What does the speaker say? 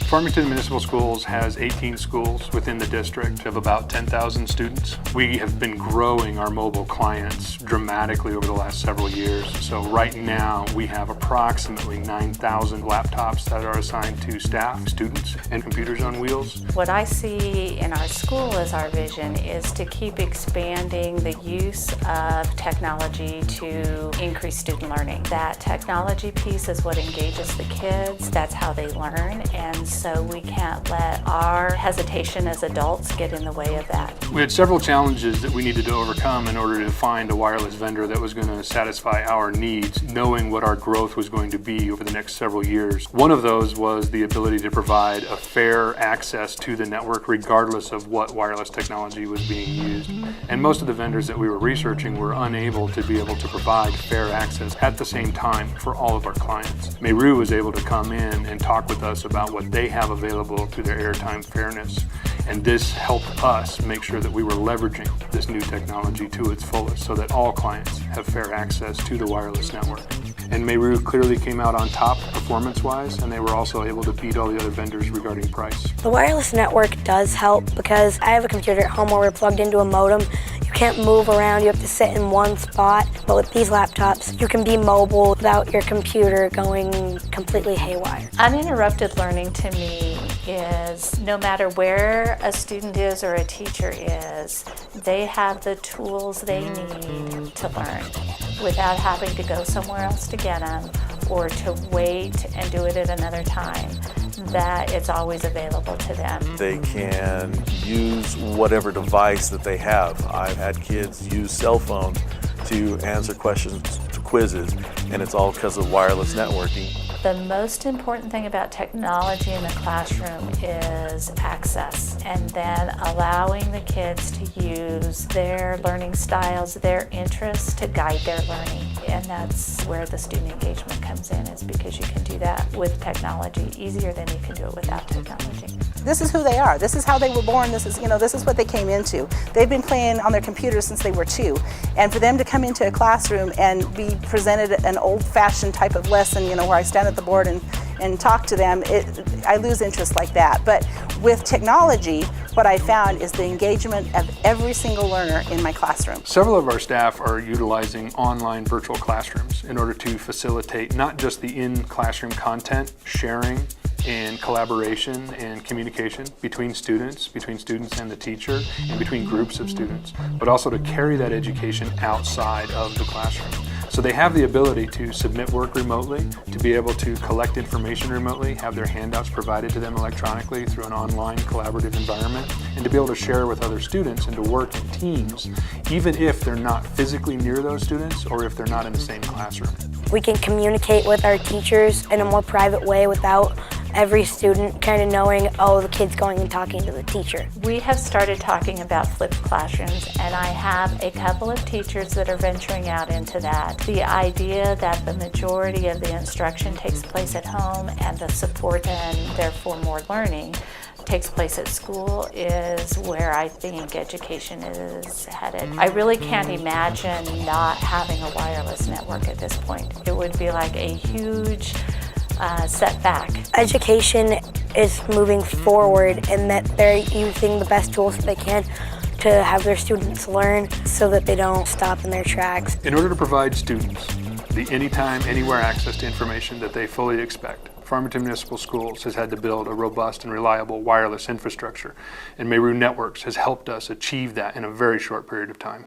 Farmington Municipal Schools has 18 schools within the district of about 10,000 students. We have been growing our mobile clients dramatically over the last several years. So right now we have approximately 9,000 laptops that are assigned to staff, students, and computers on wheels. What I see in our school as our vision is to keep expanding the use of technology to increase student learning. That technology piece is what engages the kids. That's how they learn, and so we can't let our hesitation as adults get in the way of that. We had several challenges that we needed to overcome in order to find a wireless vendor that was going to satisfy our needs, knowing what our growth was going to be over the next several years. One of those was the ability to provide a fair access to the network regardless of what wireless technology was being used. And most of the vendors that we were researching were unable to be able to provide fair access at the same time for all of our clients. Meru was able to come in and talk with us about what they have available through their airtime fairness. And this helped us make sure that we were leveraging this new technology to its fullest so that all clients have fair access to the wireless network. And Meru clearly came out on top performance-wise, and they were also able to beat all the other vendors regarding price. The wireless network does help because I have a computer at home where we're plugged into a modem. You can't move around, you have to sit in one spot. But with these laptops, you can be mobile without your computer going completely haywire. Uninterrupted learning to me is no matter where a student is or a teacher is, they have the tools they need to learn without having to go somewhere else to get them or to wait and do it at another time, that it's always available to them. They can use whatever device that they have. I've had kids use cell phones to answer questions to quizzes, and it's all because of wireless networking. The most important thing about technology in the classroom is access, and then allowing the kids to use their learning styles, their interests to guide their learning. And that's where the student engagement comes in, is because you can do that with technology easier than you can do it without technology. This is who they are. This is how they were born. This is what they came into. They've been playing on their computers since they were 2. And for them to come into a classroom and be presented an old-fashioned type of lesson, where I stand at the board and talk to them, I lose interest like that. But with technology, what I found is the engagement of every single learner in my classroom. Several of our staff are utilizing online virtual classrooms in order to facilitate not just the in-classroom content sharing and collaboration and communication between students and the teacher, and between groups of students, but also to carry that education outside of the classroom. So they have the ability to submit work remotely, to be able to collect information remotely, have their handouts provided to them electronically through an online collaborative environment, and to be able to share with other students and to work in teams, even if they're not physically near those students or if they're not in the same classroom. We can communicate with our teachers in a more private way without every student kind of knowing, oh, the kid's going and talking to the teacher. We have started talking about flipped classrooms, and I have a couple of teachers that are venturing out into that. The idea that the majority of the instruction takes place at home and the support and therefore more learning takes place at school is where I think education is headed. I really can't imagine not having a wireless network at this point. It would be like a huge setback. Education is moving forward in that they're using the best tools that they can to have their students learn so that they don't stop in their tracks. In order to provide students the anytime, anywhere access to information that they fully expect, Farmington Municipal Schools has had to build a robust and reliable wireless infrastructure, and Meru Networks has helped us achieve that in a very short period of time.